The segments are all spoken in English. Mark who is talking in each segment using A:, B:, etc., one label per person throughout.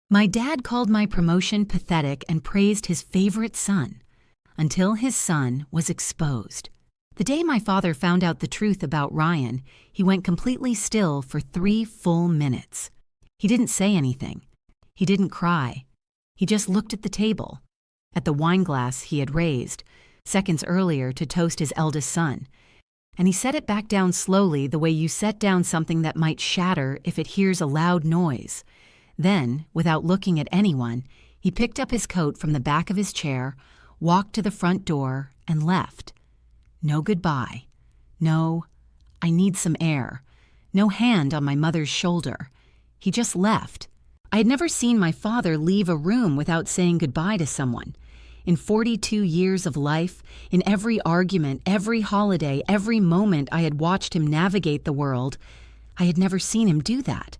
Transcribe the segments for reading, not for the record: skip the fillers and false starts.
A: My dad called my promotion pathetic and praised his favorite son, until his son was exposed. The day my father found out the truth about Ryan, he went completely still for 3 full minutes. He didn't say anything. He didn't cry. He just looked at the table, at the wine glass he had raised, seconds earlier to toast his eldest son, and he set it back down slowly the way you set down something that might shatter if it hears a loud noise. Then, without looking at anyone, he picked up his coat from the back of his chair, walked to the front door, and left. No goodbye. No, I need some air. No hand on my mother's shoulder. He just left. I had never seen my father leave a room without saying goodbye to someone. In 42 years of life, in every argument, every holiday, every moment I had watched him navigate the world, I had never seen him do that.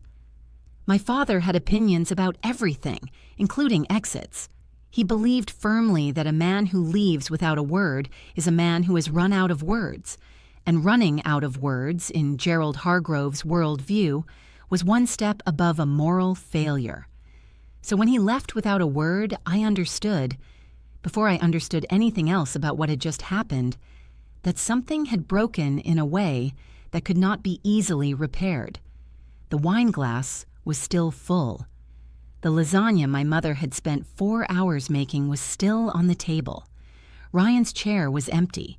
A: My father had opinions about everything, including exits. He believed firmly that a man who leaves without a word is a man who has run out of words, and running out of words, in Gerald Hargrove's worldview, was one step above a moral failure. So when he left without a word, I understood, before I understood anything else about what had just happened, that something had broken in a way that could not be easily repaired. The wine glass was still full. The lasagna my mother had spent 4 hours making was still on the table. Ryan's chair was empty,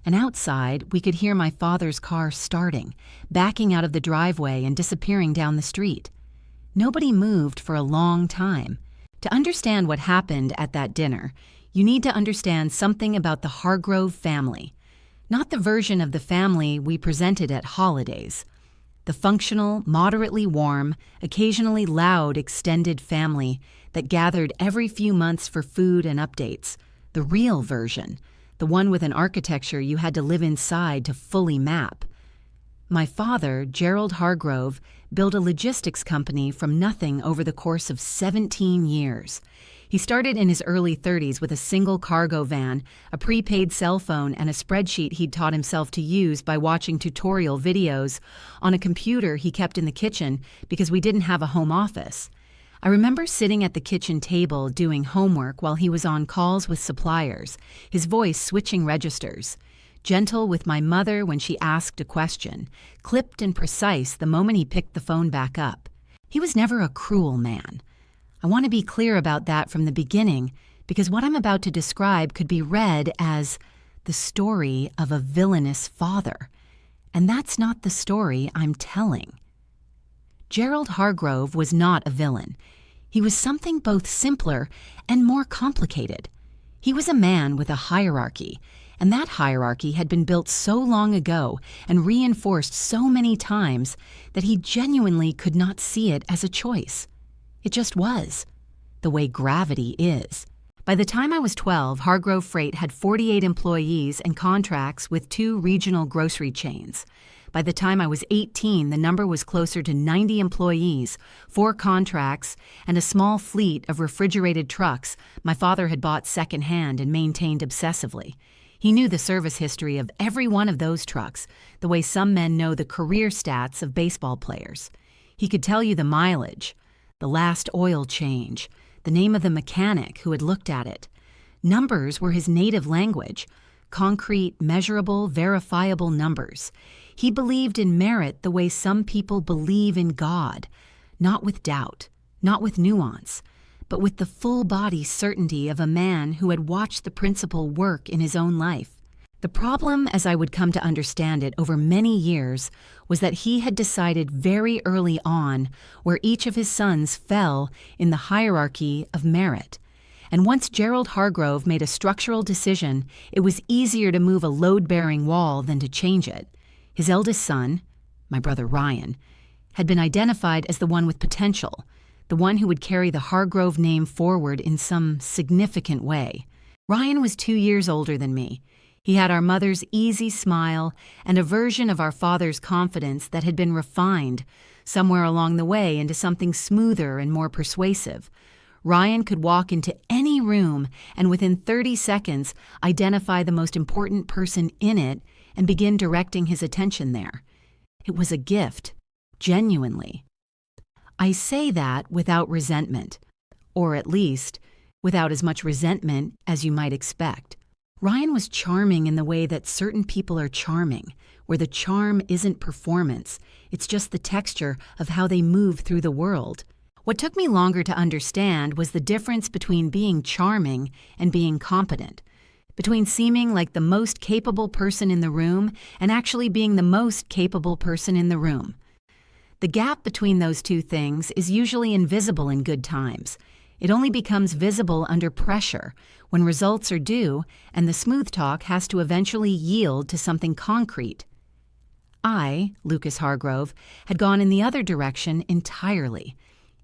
A: and outside we could hear my father's car starting, backing out of the driveway and disappearing down the street. Nobody moved for a long time. To understand what happened at that dinner, you need to understand something about the Hargrove family, not the version of the family we presented at holidays. The functional, moderately warm, occasionally loud extended family that gathered every few months for food and updates. The real version, the one with an architecture you had to live inside to fully map. My father, Gerald Hargrove, built a logistics company from nothing over the course of 17 years. He started in his early 30s with a single cargo van, a prepaid cell phone, and a spreadsheet he'd taught himself to use by watching tutorial videos on a computer he kept in the kitchen because we didn't have a home office. I remember sitting at the kitchen table doing homework while he was on calls with suppliers, his voice switching registers. Gentle with my mother when she asked a question, clipped and precise the moment he picked the phone back up. He was never a cruel man. I want to be clear about that from the beginning, because what I'm about to describe could be read as the story of a villainous father, and that's not the story I'm telling. Gerald Hargrove was not a villain. He was something both simpler and more complicated. He was a man with a hierarchy, and that hierarchy had been built so long ago and reinforced so many times that he genuinely could not see it as a choice. It just was, the way gravity is. By the time I was 12, Hargrove Freight had 48 employees and contracts with 2 regional grocery chains. By the time I was 18, the number was closer to 90 employees, 4 contracts, and a small fleet of refrigerated trucks my father had bought secondhand and maintained obsessively. He knew the service history of every one of those trucks, the way some men know the career stats of baseball players. He could tell you the mileage, the last oil change, the name of the mechanic who had looked at it. Numbers were his native language, concrete, measurable, verifiable numbers. He believed in merit the way some people believe in God, not with doubt, not with nuance, but with the full-body certainty of a man who had watched the principle work in his own life. The problem, as I would come to understand it over many years, was that he had decided very early on where each of his sons fell in the hierarchy of merit. And once Gerald Hargrove made a structural decision, it was easier to move a load-bearing wall than to change it. His eldest son, my brother Ryan, had been identified as the one with potential, the one who would carry the Hargrove name forward in some significant way. Ryan was 2 years older than me. He had our mother's easy smile and a version of our father's confidence that had been refined somewhere along the way into something smoother and more persuasive. Ryan could walk into any room and within 30 seconds identify the most important person in it and begin directing his attention there. It was a gift, genuinely. I say that without resentment. or at least, without as much resentment as you might expect. Ryan was charming in the way that certain people are charming, where the charm isn't performance, it's just the texture of how they move through the world. What took me longer to understand was the difference between being charming and being competent, between seeming like the most capable person in the room and actually being the most capable person in the room. The gap between those two things is usually invisible in good times. It only becomes visible under pressure, when results are due and the smooth talk has to eventually yield to something concrete. I, Lucas Hargrove, had gone in the other direction entirely.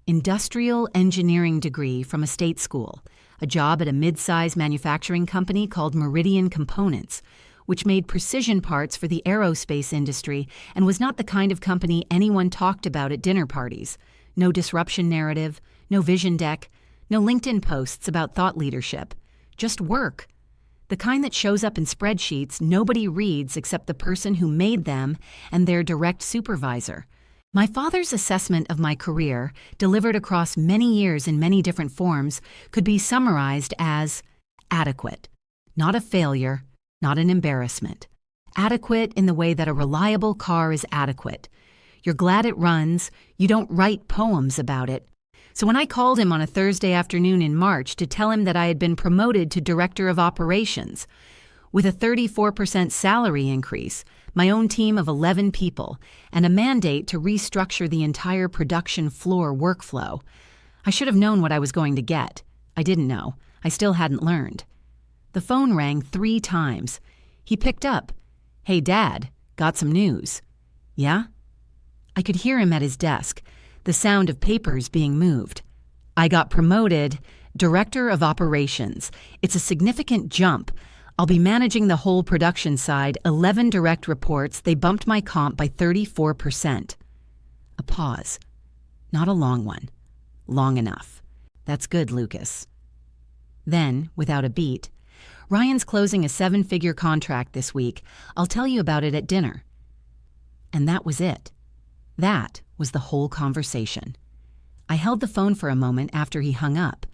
A: Industrial engineering degree from a state school, a job at a mid-size manufacturing company called Meridian Components, which made precision parts for the aerospace industry and was not the kind of company anyone talked about at dinner parties. No disruption narrative, no vision deck, no LinkedIn posts about thought leadership. Just work. The kind that shows up in spreadsheets nobody reads except the person who made them and their direct supervisor. My father's assessment of my career, delivered across many years in many different forms, could be summarized as adequate. Not a failure, not an embarrassment. Adequate in the way that a reliable car is adequate. You're glad it runs, you don't write poems about it. So when I called him on a Thursday afternoon in March to tell him that I had been promoted to Director of Operations, with a 34% salary increase, my own team of 11 people, and a mandate to restructure the entire production floor workflow, I should have known what I was going to get. I didn't know. I still hadn't learned. The phone rang 3 times. He picked up. "Hey, Dad, got some news." "Yeah?" I could hear him at his desk, the sound of papers being moved. "I got promoted, Director of Operations. It's a significant jump. I'll be managing the whole production side, 11 direct reports. They bumped my comp by 34%. A pause. Not a long one. Long enough. "That's good, Lucas." Then, without a beat, "Ryan's closing a 7-figure contract this week. I'll tell you about it at dinner." And that was it. That was the whole conversation. I held the phone for a moment after he hung up.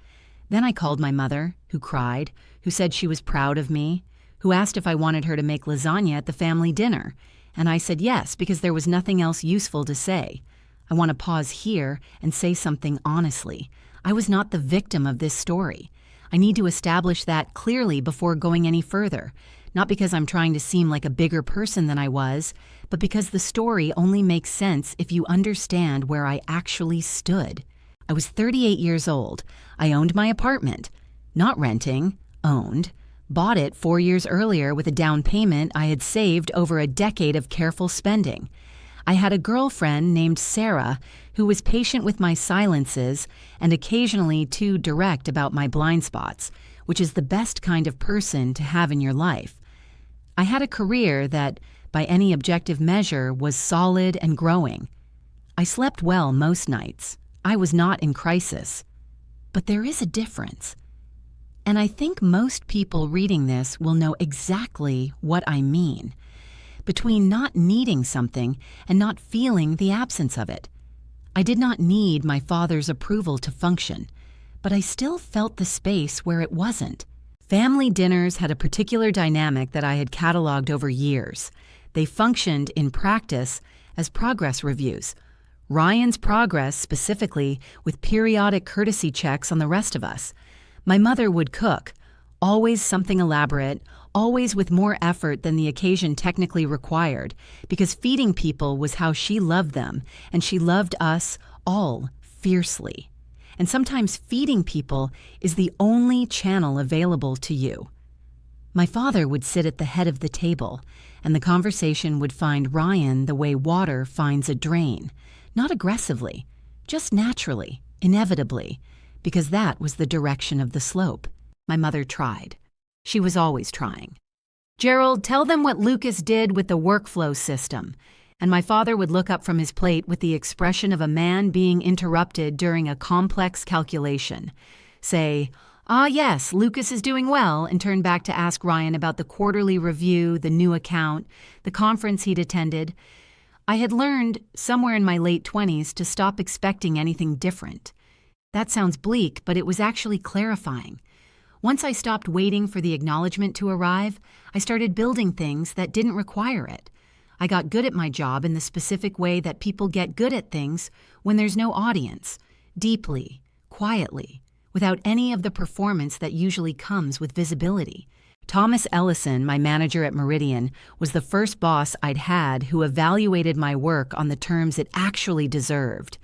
A: Then I called my mother, who cried, who said she was proud of me, who asked if I wanted her to make lasagna at the family dinner, and I said yes because there was nothing else useful to say. I want to pause here and say something honestly. I was not the victim of this story. I need to establish that clearly before going any further, not because I'm trying to seem like a bigger person than I was, but because the story only makes sense if you understand where I actually stood. I was 38 years old. I owned my apartment. Not renting, owned. Bought it 4 years earlier with a down payment I had saved over a decade of careful spending. I had a girlfriend named Sarah who was patient with my silences and occasionally too direct about my blind spots, which is the best kind of person to have in your life. I had a career that, by any objective measure, was solid and growing. I slept well most nights. I was not in crisis. But there is a difference. And I think most people reading this will know exactly what I mean. Between not needing something and not feeling the absence of it. I did not need my father's approval to function, but I still felt the space where it wasn't. Family dinners had a particular dynamic that I had cataloged over years. They functioned in practice as progress reviews. Ryan's progress specifically, with periodic courtesy checks on the rest of us. My mother would cook, always something elaborate, always with more effort than the occasion technically required, because feeding people was how she loved them, and she loved us all fiercely. And sometimes feeding people is the only channel available to you. My father would sit at the head of the table, and the conversation would find Ryan the way water finds a drain. Not aggressively, just naturally, inevitably, because that was the direction of the slope. My mother tried. She was always trying. "Gerald, tell them what Lucas did with the workflow system." And my father would look up from his plate with the expression of a man being interrupted during a complex calculation. Say, "Ah, yes, Lucas is doing well," and turn back to ask Ryan about the quarterly review, the new account, the conference he'd attended. I had learned, somewhere in my late 20s, to stop expecting anything different. That sounds bleak, but it was actually clarifying. Once I stopped waiting for the acknowledgement to arrive, I started building things that didn't require it. I got good at my job in the specific way that people get good at things when there's no audience, deeply, quietly, without any of the performance that usually comes with visibility. Thomas Ellison, my manager at Meridian, was the first boss I'd had who evaluated my work on the terms it actually deserved.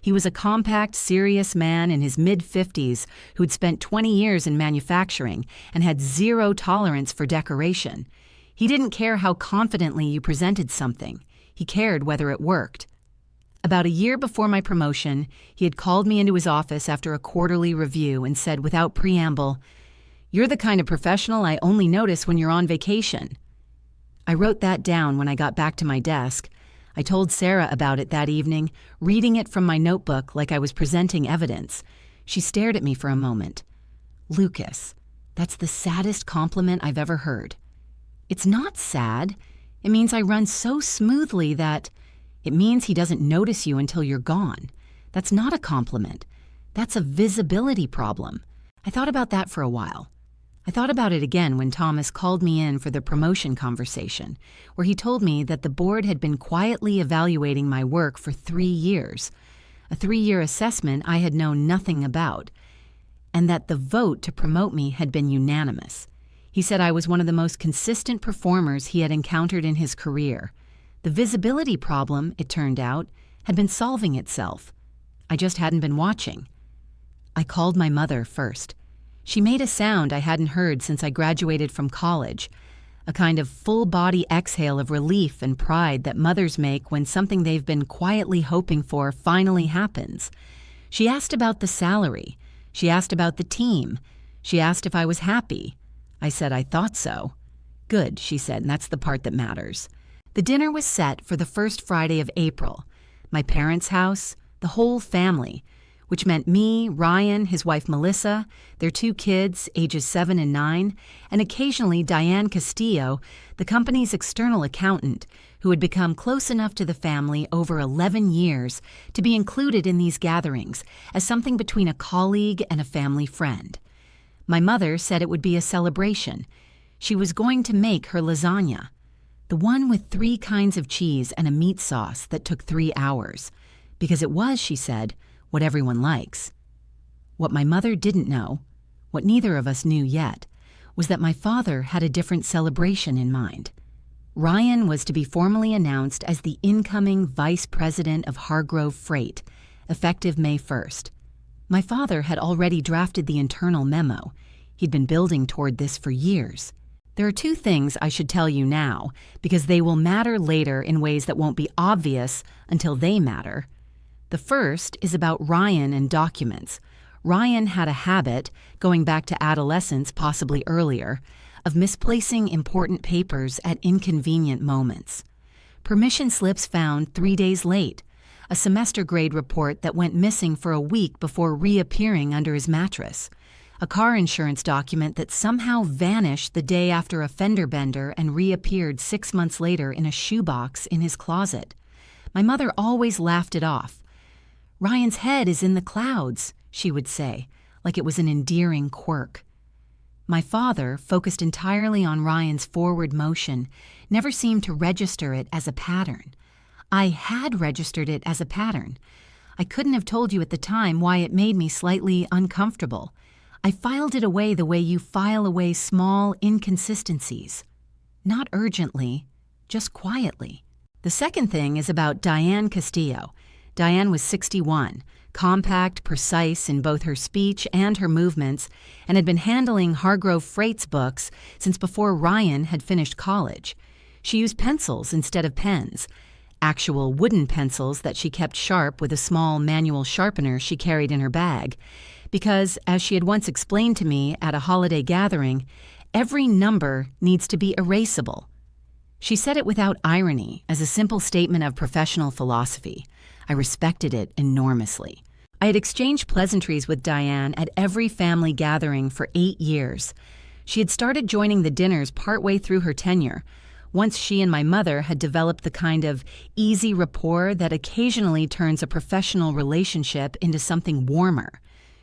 A: He was a compact, serious man in his mid-50s who'd spent 20 years in manufacturing and had zero tolerance for decoration. He didn't care how confidently you presented something. He cared whether it worked. About a year before my promotion, he had called me into his office after a quarterly review and said without preamble, "You're the kind of professional I only notice when you're on vacation." I wrote that down when I got back to my desk. I told Sarah about it that evening, reading it from my notebook like I was presenting evidence. She stared at me for a moment. "Lucas, that's the saddest compliment I've ever heard." "It's not sad. It means I run so smoothly that it means he doesn't notice you until you're gone. That's not a compliment. That's a visibility problem." I thought about that for a while. I thought about it again when Thomas called me in for the promotion conversation, where he told me that the board had been quietly evaluating my work for 3 years, a 3-year assessment I had known nothing about, and that the vote to promote me had been unanimous. He said I was one of the most consistent performers he had encountered in his career. The visibility problem, it turned out, had been solving itself. I just hadn't been watching. I called my mother first. She made a sound I hadn't heard since I graduated from college, a kind of full-body exhale of relief and pride that mothers make when something they've been quietly hoping for finally happens. She asked about the salary. She asked about the team. She asked if I was happy. I said I thought so. "Good," she said, and that's the part that matters. The dinner was set for the first Friday of April. My parents' house, the whole family, which meant me, Ryan, his wife Melissa, their 2 kids, ages 7 and 9, and occasionally Diane Castillo, the company's external accountant, who had become close enough to the family over 11 years to be included in these gatherings as something between a colleague and a family friend. My mother said it would be a celebration. She was going to make her lasagna, the one with 3 kinds of cheese and a meat sauce that took 3 hours, because it was, she said, what everyone likes. What my mother didn't know, what neither of us knew yet, was that my father had a different celebration in mind. Ryan was to be formally announced as the incoming vice president of Hargrove Freight, effective May 1st. My father had already drafted the internal memo. He'd been building toward this for years. There are 2 things I should tell you now, because they will matter later in ways that won't be obvious until they matter. The first is about Ryan and documents. Ryan had a habit, going back to adolescence, possibly earlier, of misplacing important papers at inconvenient moments. Permission slips found 3 days late, a semester grade report that went missing for a week before reappearing under his mattress, a car insurance document that somehow vanished the day after a fender bender and reappeared 6 months later in a shoebox in his closet. My mother always laughed it off. "Ryan's head is in the clouds," she would say, like it was an endearing quirk. My father, focused entirely on Ryan's forward motion, never seemed to register it as a pattern. I had registered it as a pattern. I couldn't have told you at the time why it made me slightly uncomfortable. I filed it away the way you file away small inconsistencies. Not urgently, just quietly. The second thing is about Diane Castillo. Diane was 61, compact, precise in both her speech and her movements, and had been handling Hargrove Freight's books since before Ryan had finished college. She used pencils instead of pens, actual wooden pencils that she kept sharp with a small manual sharpener she carried in her bag, because, as she had once explained to me at a holiday gathering, every number needs to be erasable. She said it without irony, as a simple statement of professional philosophy. I respected it enormously. I had exchanged pleasantries with Diane at every family gathering for 8 years. She had started joining the dinners partway through her tenure, once she and my mother had developed the kind of easy rapport that occasionally turns a professional relationship into something warmer.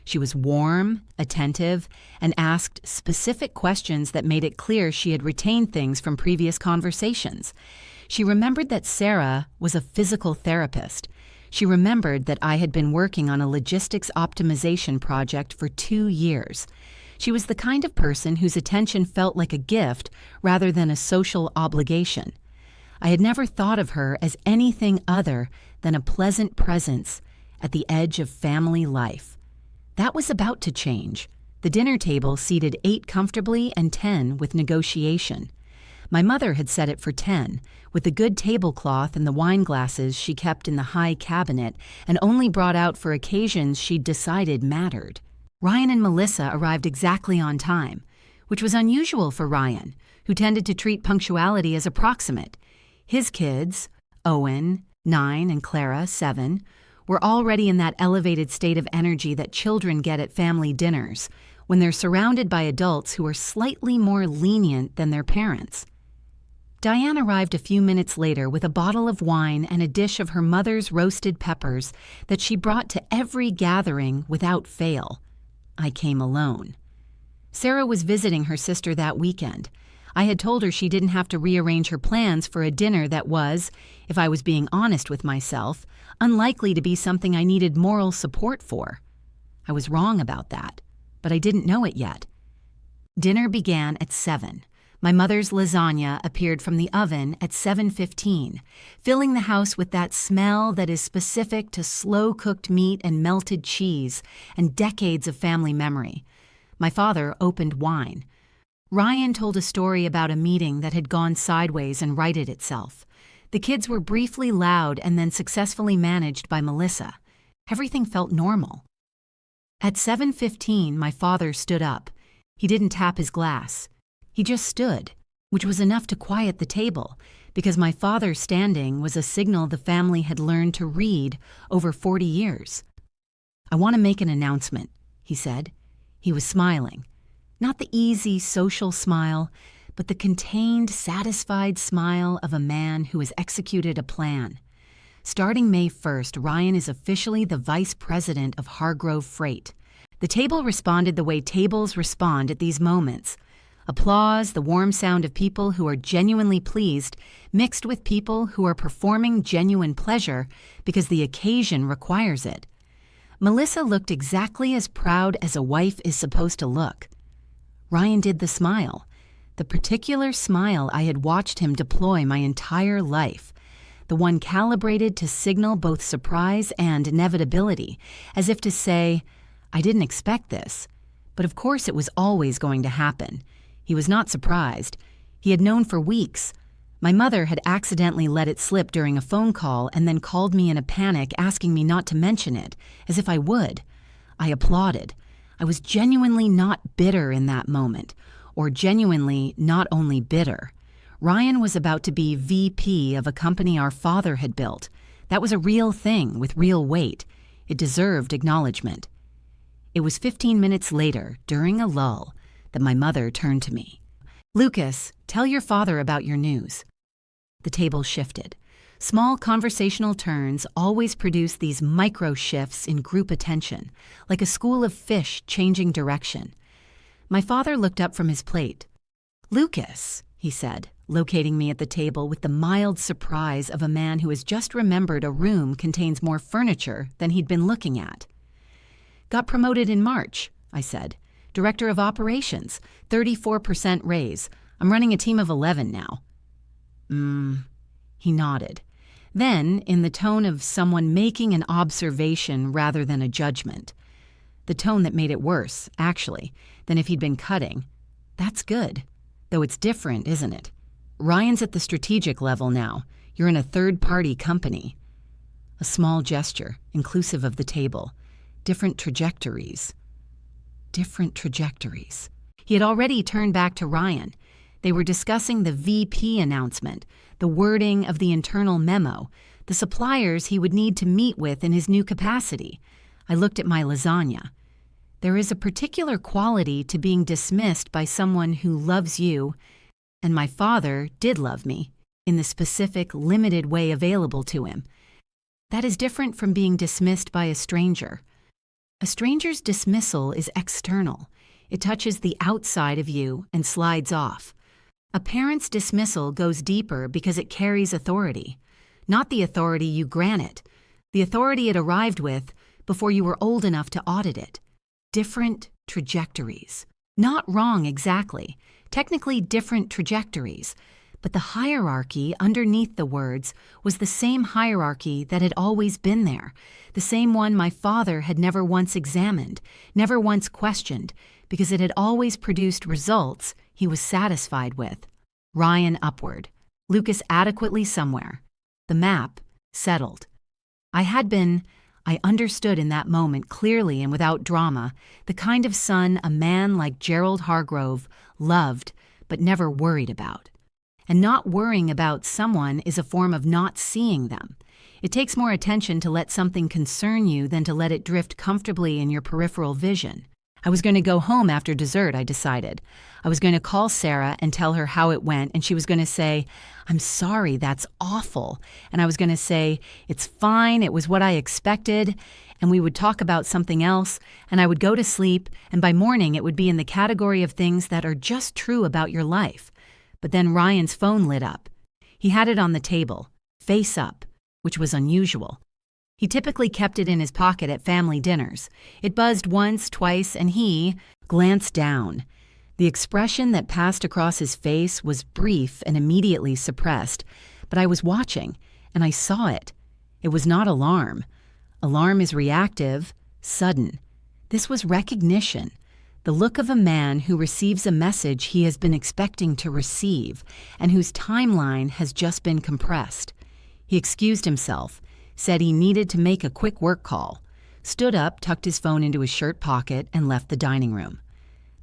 A: She was warm, attentive, and asked specific questions that made it clear she had retained things from previous conversations. She remembered that Sarah was a physical therapist. She remembered that I had been working on a logistics optimization project for 2 years. She was the kind of person whose attention felt like a gift rather than a social obligation. I had never thought of her as anything other than a pleasant presence at the edge of family life. That was about to change. The dinner table seated 8 comfortably and 10 with negotiation. My mother had set it for 10, with the good tablecloth and the wine glasses she kept in the high cabinet and only brought out for occasions she'd decided mattered. Ryan and Melissa arrived exactly on time, which was unusual for Ryan, who tended to treat punctuality as approximate. His kids, Owen, 9, and Clara, 7, were already in that elevated state of energy that children get at family dinners, when they're surrounded by adults who are slightly more lenient than their parents. Diane arrived a few minutes later with a bottle of wine and a dish of her mother's roasted peppers that she brought to every gathering without fail. I came alone. Sarah was visiting her sister that weekend. I had told her she didn't have to rearrange her plans for a dinner that was, if I was being honest with myself, unlikely to be something I needed moral support for. I was wrong about that, but I didn't know it yet. Dinner began at 7. My mother's lasagna appeared from the oven at 7:15, filling the house with that smell that is specific to slow-cooked meat and melted cheese and decades of family memory. My father opened wine. Ryan told a story about a meeting that had gone sideways and righted itself. The kids were briefly loud and then successfully managed by Melissa. Everything felt normal. At 7:15, my father stood up. He didn't tap his glass. He just stood, which was enough to quiet the table, because my father standing was a signal the family had learned to read over 40 years. "I want to make an announcement," he said. He was smiling. Not the easy social smile, but the contained, satisfied smile of a man who has executed a plan. Starting May 1st, Ryan is officially the vice president of Hargrove Freight. The table responded the way tables respond at these moments. Applause, the warm sound of people who are genuinely pleased, mixed with people who are performing genuine pleasure because the occasion requires it. Melissa looked exactly as proud as a wife is supposed to look. Ryan did the smile, the particular smile I had watched him deploy my entire life, the one calibrated to signal both surprise and inevitability, as if to say, I didn't expect this, but of course it was always going to happen. He was not surprised. He had known for weeks. My mother had accidentally let it slip during a phone call and then called me in a panic asking me not to mention it, as if I would. I applauded. I was genuinely not bitter in that moment, or genuinely not only bitter. Ryan was about to be VP of a company our father had built. That was a real thing with real weight. It deserved acknowledgement. It was 15 minutes later, during a lull, that my mother turned to me. "Lucas, tell your father about your news." The table shifted. Small conversational turns always produce these micro shifts in group attention, like a school of fish changing direction. My father looked up from his plate. "Lucas," he said, locating me at the table with the mild surprise of a man who has just remembered a room contains more furniture than he'd been looking at. "Got promoted in March," I said. "Director of Operations, 34% raise. I'm running a team of 11 now." He nodded. Then, in the tone of someone making an observation rather than a judgment. The tone that made it worse, actually, than if he'd been cutting. "That's good. Though it's different, isn't it? Ryan's at the strategic level now. You're in a third-party company." A small gesture, inclusive of the table. Different trajectories. Different trajectories. He had already turned back to Ryan. They were discussing the VP announcement, the wording of the internal memo, the suppliers he would need to meet with in his new capacity. I looked at my lasagna. There is a particular quality to being dismissed by someone who loves you, and my father did love me, in the specific, limited way available to him. That is different from being dismissed by a stranger. A stranger's dismissal is external. It touches the outside of you and slides off. A parent's dismissal goes deeper because it carries authority. Not the authority you grant it, the authority it arrived with before you were old enough to audit it. Different trajectories. Not wrong exactly, technically different trajectories, but the hierarchy underneath the words was the same hierarchy that had always been there, the same one my father had never once examined, never once questioned, because it had always produced results he was satisfied with. Ryan upward, Lucas adequately somewhere. The map settled. I understood in that moment clearly and without drama, the kind of son a man like Gerald Hargrove loved but never worried about. And not worrying about someone is a form of not seeing them. It takes more attention to let something concern you than to let it drift comfortably in your peripheral vision. I was going to go home after dessert, I decided. I was going to call Sarah and tell her how it went, and she was going to say, "I'm sorry, that's awful." And I was going to say, "It's fine, it was what I expected," and we would talk about something else, and I would go to sleep, and by morning it would be in the category of things that are just true about your life. But then Ryan's phone lit up. He had it on the table, face up, which was unusual. He typically kept it in his pocket at family dinners. It buzzed once, twice, and he glanced down. The expression that passed across his face was brief and immediately suppressed, but I was watching, and I saw it. It was not alarm. Alarm is reactive, sudden. This was recognition, the look of a man who receives a message he has been expecting to receive, and whose timeline has just been compressed. He excused himself, said he needed to make a quick work call, stood up, tucked his phone into his shirt pocket, and left the dining room.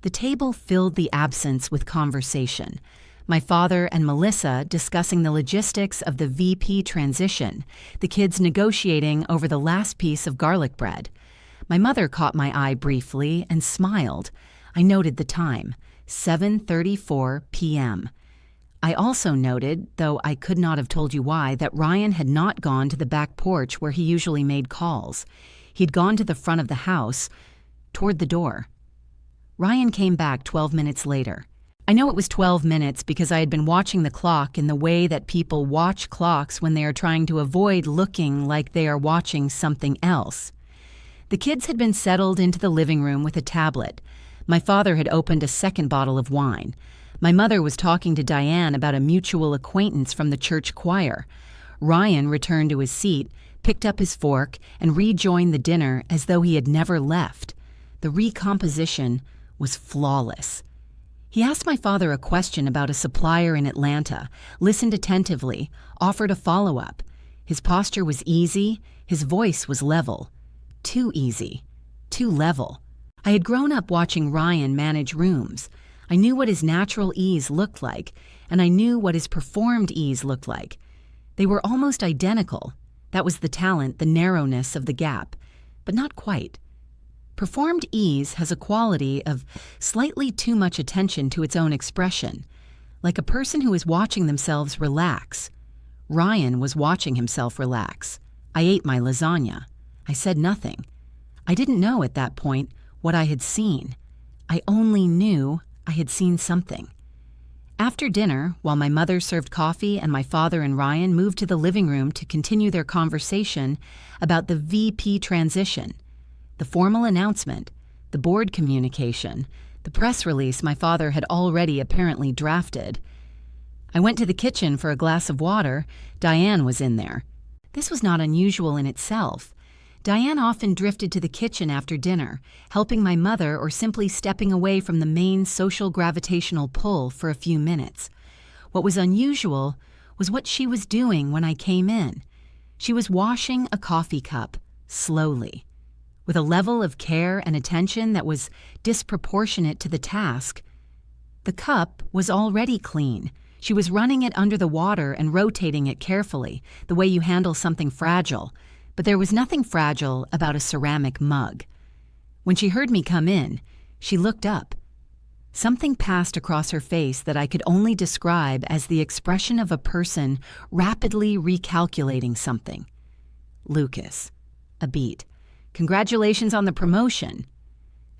A: The table filled the absence with conversation. My father and Melissa discussing the logistics of the VP transition, the kids negotiating over the last piece of garlic bread. My mother caught my eye briefly and smiled. I noted the time, 7:34 p.m. I also noted, though I could not have told you why, that Ryan had not gone to the back porch where he usually made calls. He'd gone to the front of the house, toward the door. Ryan came back 12 minutes later. I know it was 12 minutes because I had been watching the clock in the way that people watch clocks when they are trying to avoid looking like they are watching something else. The kids had been settled into the living room with a tablet. My father had opened a second bottle of wine. My mother was talking to Diane about a mutual acquaintance from the church choir. Ryan returned to his seat, picked up his fork, and rejoined the dinner as though he had never left. The recomposition was flawless. He asked my father a question about a supplier in Atlanta, listened attentively, offered a follow-up. His posture was easy, his voice was level. Too easy, too level. I had grown up watching Ryan manage rooms. I knew what his natural ease looked like, and I knew what his performed ease looked like. They were almost identical. That was the talent, the narrowness of the gap, but not quite. Performed ease has a quality of slightly too much attention to its own expression, like a person who is watching themselves relax. Ryan was watching himself relax. I ate my lasagna. I said nothing. I didn't know at that point what I had seen. I only knew I had seen something. After dinner, while my mother served coffee and my father and Ryan moved to the living room to continue their conversation about the VP transition, the formal announcement, the board communication, the press release my father had already apparently drafted, I went to the kitchen for a glass of water. Diane was in there. This was not unusual in itself. Diane often drifted to the kitchen after dinner, helping my mother or simply stepping away from the main social gravitational pull for a few minutes. What was unusual was what she was doing when I came in. She was washing a coffee cup, slowly, with a level of care and attention that was disproportionate to the task. The cup was already clean. She was running it under the water and rotating it carefully, the way you handle something fragile. But there was nothing fragile about a ceramic mug. When she heard me come in, she looked up. Something passed across her face that I could only describe as the expression of a person rapidly recalculating something. Lucas. A beat. Congratulations on the promotion."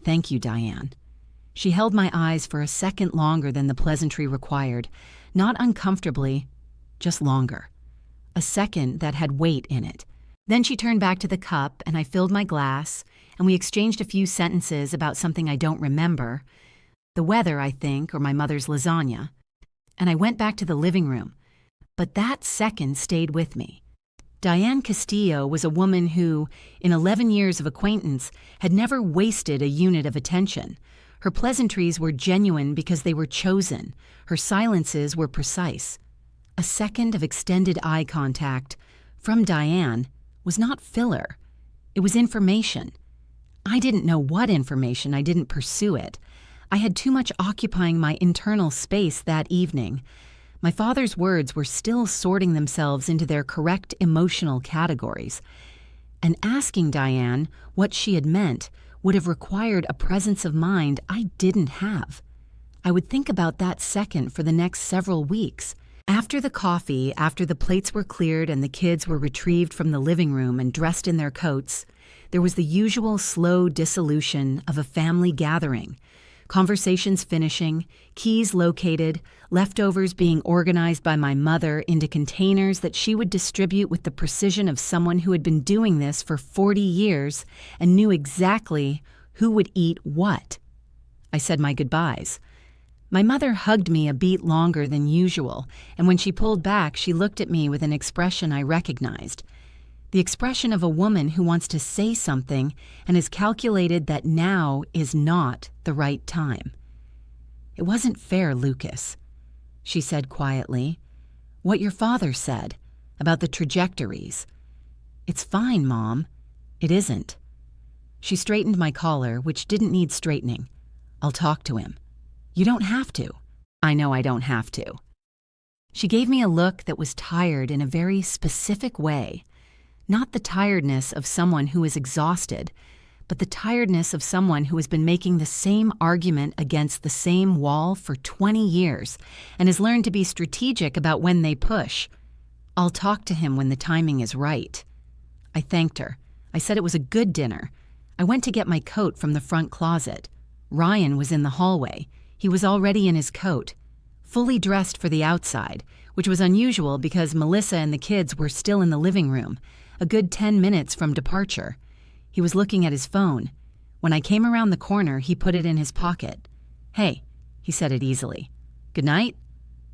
A: "Thank you, Diane." She held my eyes for a second longer than the pleasantry required, not uncomfortably, just longer. A second that had weight in it. Then she turned back to the cup, and I filled my glass, and we exchanged a few sentences about something I don't remember. The weather, I think, or my mother's lasagna. And I went back to the living room. But that second stayed with me. Diane Castillo was a woman who, in 11 years of acquaintance, had never wasted a unit of attention. Her pleasantries were genuine because they were chosen. Her silences were precise. A second of extended eye contact, from Diane, was not filler. It was information. I didn't know what information. I didn't pursue it. I had too much occupying my internal space that evening. My father's words were still sorting themselves into their correct emotional categories. And asking Diane what she had meant would have required a presence of mind I didn't have. I would think about that second for the next several weeks. After the coffee, after the plates were cleared and the kids were retrieved from the living room and dressed in their coats, there was the usual slow dissolution of a family gathering. Conversations finishing, keys located, leftovers being organized by my mother into containers that she would distribute with the precision of someone who had been doing this for 40 years and knew exactly who would eat what. I said my goodbyes. My mother hugged me a beat longer than usual, and when she pulled back, she looked at me with an expression I recognized. The expression of a woman who wants to say something and has calculated that now is not the right time. "It wasn't fair, Lucas," she said quietly. "What your father said about the trajectories. It's fine, Mom. It isn't." She straightened my collar, which didn't need straightening. "I'll talk to him." "You don't have to." "I know I don't have to." She gave me a look that was tired in a very specific way. Not the tiredness of someone who is exhausted, but the tiredness of someone who has been making the same argument against the same wall for 20 years and has learned to be strategic about when they push. "I'll talk to him when the timing is right." I thanked her. I said it was a good dinner. I went to get my coat from the front closet. Ryan was in the hallway. He was already in his coat, fully dressed for the outside, which was unusual because Melissa and the kids were still in the living room, a good 10 minutes from departure. He was looking at his phone. When I came around the corner, he put it in his pocket. "Hey," he said it easily. "Good night?"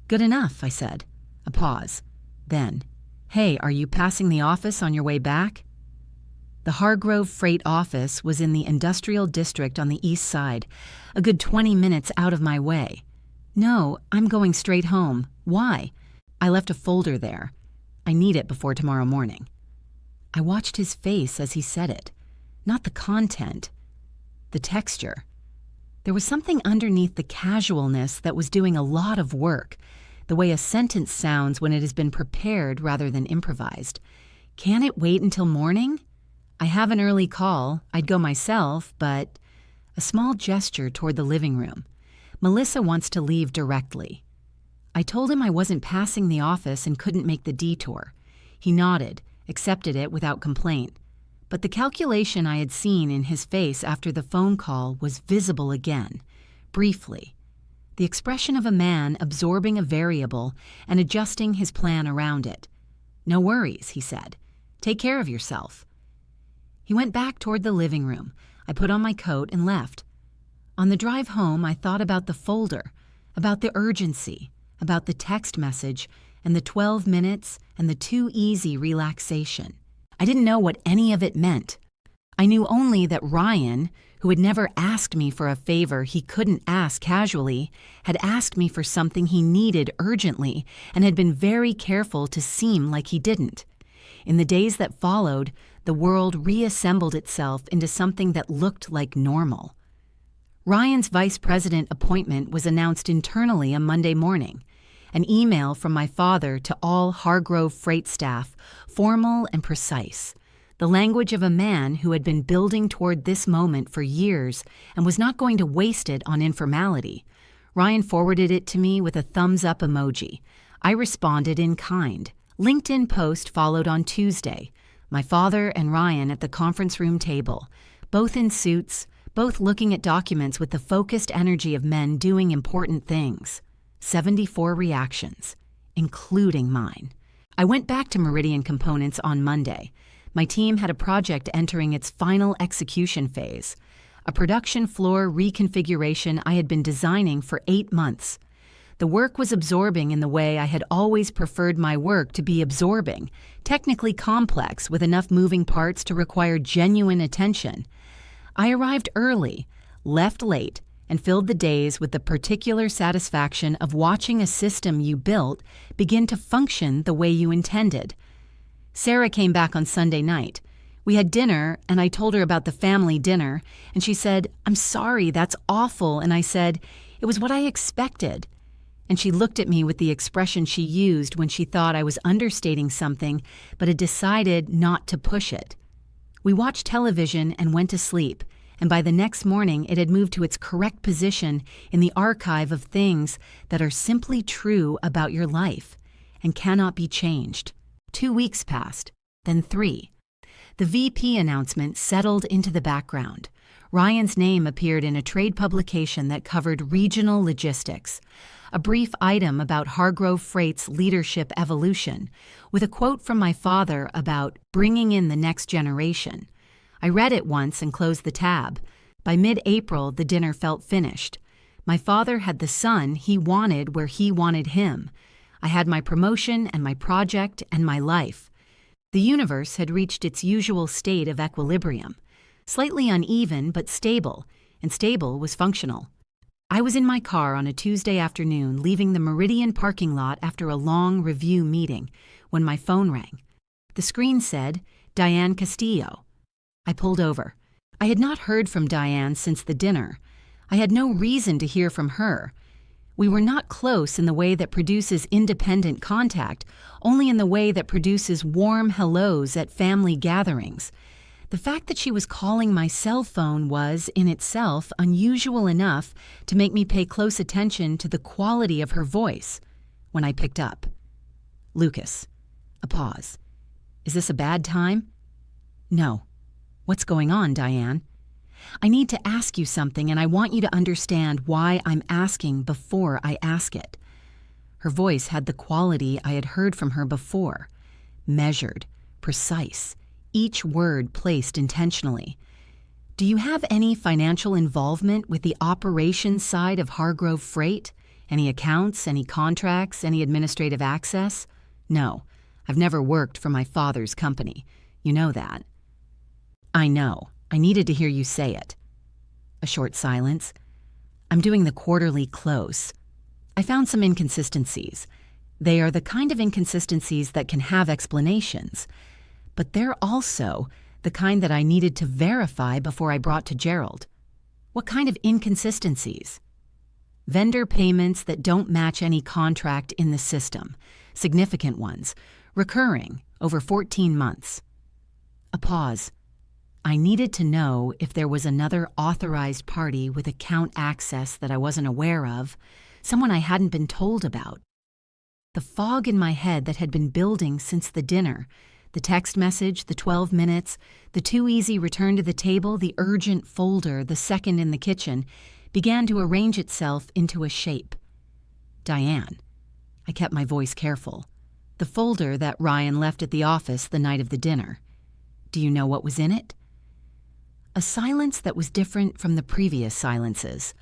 A: "Good enough," I said. A pause. Then, "Hey, are you passing the office on your way back?" The Hargrove Freight office was in the industrial district on the east side, a good 20 minutes out of my way. "No, I'm going straight home. Why?" "I left a folder there. I need it before tomorrow morning." I watched his face as he said it. Not the content, the texture. There was something underneath the casualness that was doing a lot of work, the way a sentence sounds when it has been prepared rather than improvised. "Can it wait until morning?" "I have an early call. I'd go myself, but—" A small gesture toward the living room. "Melissa wants to leave directly." I told him I wasn't passing the office and couldn't make the detour. He nodded, accepted it without complaint. But the calculation I had seen in his face after the phone call was visible again, briefly. The expression of a man absorbing a variable and adjusting his plan around it. "No worries," he said. "Take care of yourself." He went back toward the living room. I put on my coat and left. On the drive home, I thought about the folder, about the urgency, about the text message, and the 12 minutes and the too easy relaxation. I didn't know what any of it meant. I knew only that Ryan, who had never asked me for a favor he couldn't ask casually, had asked me for something he needed urgently and had been very careful to seem like he didn't. In the days that followed, the world reassembled itself into something that looked like normal. Ryan's vice president appointment was announced internally on Monday morning. An email from my father to all Hargrove Freight staff, formal and precise. The language of a man who had been building toward this moment for years and was not going to waste it on informality. Ryan forwarded it to me with a thumbs-up emoji. I responded in kind. LinkedIn post followed on Tuesday. My father and Ryan at the conference room table, both in suits, both looking at documents with the focused energy of men doing important things. 74 reactions, including mine. I went back to Meridian Components on Monday. My team had a project entering its final execution phase, a production floor reconfiguration I had been designing for 8 months. The work was absorbing in the way I had always preferred my work to be absorbing, technically complex with enough moving parts to require genuine attention. I arrived early, left late, and filled the days with the particular satisfaction of watching a system you built begin to function the way you intended. Sarah came back on Sunday night. We had dinner, and I told her about the family dinner, and she said, "I'm sorry, that's awful," and I said, "It was what I expected." And she looked at me with the expression she used when she thought I was understating something but had decided not to push it. We watched television and went to sleep, and by the next morning it had moved to its correct position in the archive of things that are simply true about your life and cannot be changed. 2 weeks passed, then 3. The VP announcement settled into the background. Ryan's name appeared in a trade publication that covered regional logistics, a brief item about Hargrove Freight's leadership evolution, with a quote from my father about bringing in the next generation. I read it once and closed the tab. By mid-April, the dinner felt finished. My father had the son he wanted where he wanted him. I had my promotion and my project and my life. The universe had reached its usual state of equilibrium. Slightly uneven, but stable, and stable was functional. I was in my car on a Tuesday afternoon, leaving the Meridian parking lot after a long review meeting, when my phone rang. The screen said, "Diane Castillo." I pulled over. I had not heard from Diane since the dinner. I had no reason to hear from her. We were not close in the way that produces independent contact, only in the way that produces warm hellos at family gatherings. The fact that she was calling my cell phone was, in itself, unusual enough to make me pay close attention to the quality of her voice. When I picked up, "Lucas." A pause. "Is this a bad time?" "No." "What's going on, Diane?" "I need to ask you something, and I want you to understand why I'm asking before I ask it." Her voice had the quality I had heard from her before. Measured, precise, each word placed intentionally. "Do you have any financial involvement with the operations side of Hargrove Freight? Any accounts, any contracts, any administrative access?" "No. I've never worked for my father's company. You know that." "I know. I needed to hear you say it." A short silence. "I'm doing the quarterly close. I found some inconsistencies. They are the kind of inconsistencies that can have explanations. But they're also the kind that I needed to verify before I brought to Gerald." "What kind of inconsistencies?" "Vendor payments that don't match any contract in the system. Significant ones. Recurring, over 14 months. A pause. I needed to know if there was another authorized party with account access that I wasn't aware of, someone I hadn't been told about. The fog in my head that had been building since the dinner, the text message, the 12 minutes, the too easy return to the table, the urgent folder, the second in the kitchen, began to arrange itself into a shape. "Diane." I kept my voice careful. "The folder that Ryan left at the office the night of the dinner. Do you know what was in it?" A silence that was different from the previous silences.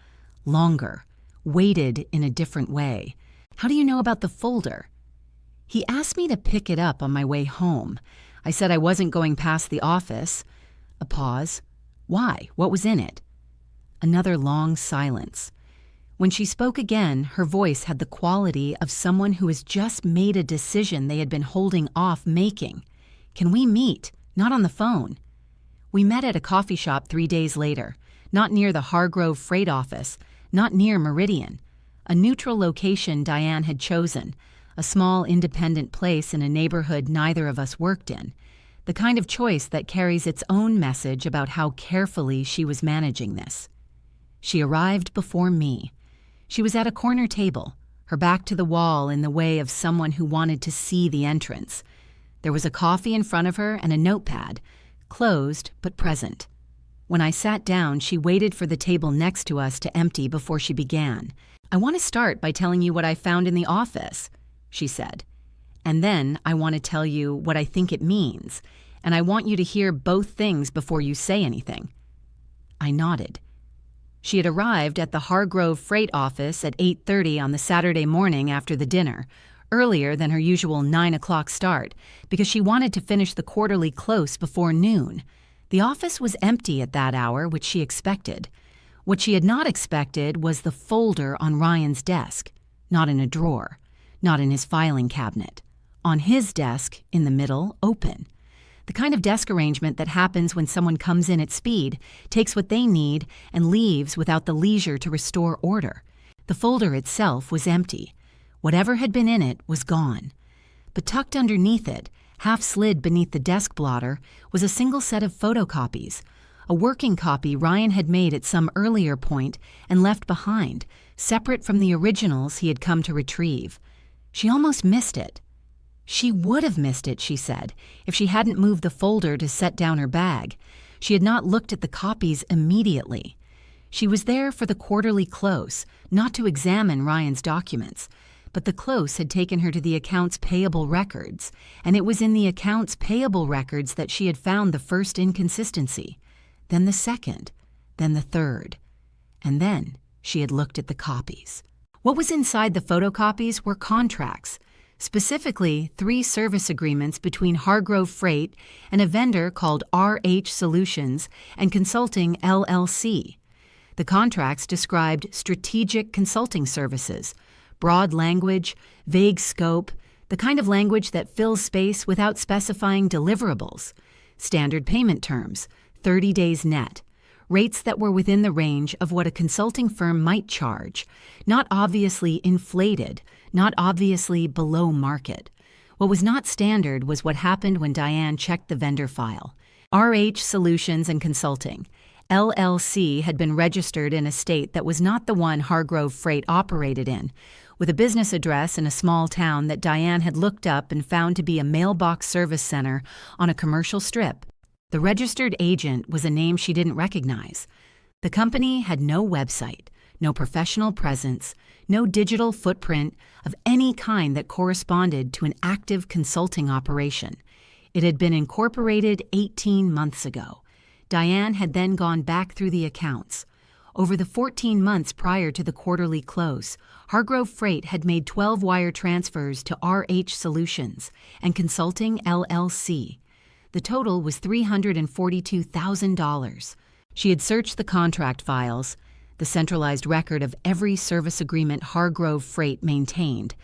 A: Longer, weighted in a different way. "How do you know about the folder?" "He asked me to pick it up on my way home. I said I wasn't going past the office." A pause. "Why? What was in it?" Another long silence. When she spoke again, her voice had the quality of someone who has just made a decision they had been holding off making. "Can we meet? Not on the phone." We met at a coffee shop 3 days later, not near the Hargrove Freight office, not near Meridian. A neutral location Diane had chosen, a small independent place in a neighborhood neither of us worked in, the kind of choice that carries its own message about how carefully she was managing this. She arrived before me. She was at a corner table, her back to the wall in the way of someone who wanted to see the entrance. There was a coffee in front of her and a notepad, closed but present. When I sat down, she waited for the table next to us to empty before she began. "I want to start by telling you what I found in the office," she said. "And then I want to tell you what I think it means, and I want you to hear both things before you say anything." I nodded. She had arrived at the Hargrove Freight office at 8:30 on the Saturday morning after the dinner, earlier than her usual 9 o'clock start, because she wanted to finish the quarterly close before noon. The office was empty at that hour, which she expected. What she had not expected was the folder on Ryan's desk, not in a drawer, not in his filing cabinet. On his desk, in the middle, open. The kind of desk arrangement that happens when someone comes in at speed, takes what they need, and leaves without the leisure to restore order. The folder itself was empty. Whatever had been in it was gone. But tucked underneath it, half slid beneath the desk blotter, was a single set of photocopies, a working copy Ryan had made at some earlier point and left behind, separate from the originals he had come to retrieve. She almost missed it. She would have missed it, she said, if she hadn't moved the folder to set down her bag. She had not looked at the copies immediately. She was there for the quarterly close, not to examine Ryan's documents. But the close had taken her to the accounts payable records, and it was in the accounts payable records that she had found the first inconsistency, then the second, then the third. And then she had looked at the copies. What was inside the photocopies were contracts, specifically 3 service agreements between Hargrove Freight and a vendor called RH Solutions and Consulting LLC. The contracts described strategic consulting services, broad language, vague scope, the kind of language that fills space without specifying deliverables, standard payment terms, 30 days net, rates that were within the range of what a consulting firm might charge, not obviously inflated, not obviously below market. What was not standard was what happened when Diane checked the vendor file. RH Solutions and Consulting, LLC, had been registered in a state that was not the one Hargrove Freight operated in, with a business address in a small town that Diane had looked up and found to be a mailbox service center on a commercial strip. The registered agent was a name she didn't recognize. The company had no website, no professional presence, no digital footprint of any kind that corresponded to an active consulting operation. It had been incorporated 18 months ago. Diane had then gone back through the accounts. Over the 14 months prior to the quarterly close, Hargrove Freight had made 12 wire transfers to RH Solutions and Consulting LLC. The total was $342,000. She had searched the contract files, the centralized record of every service agreement Hargrove Freight maintained,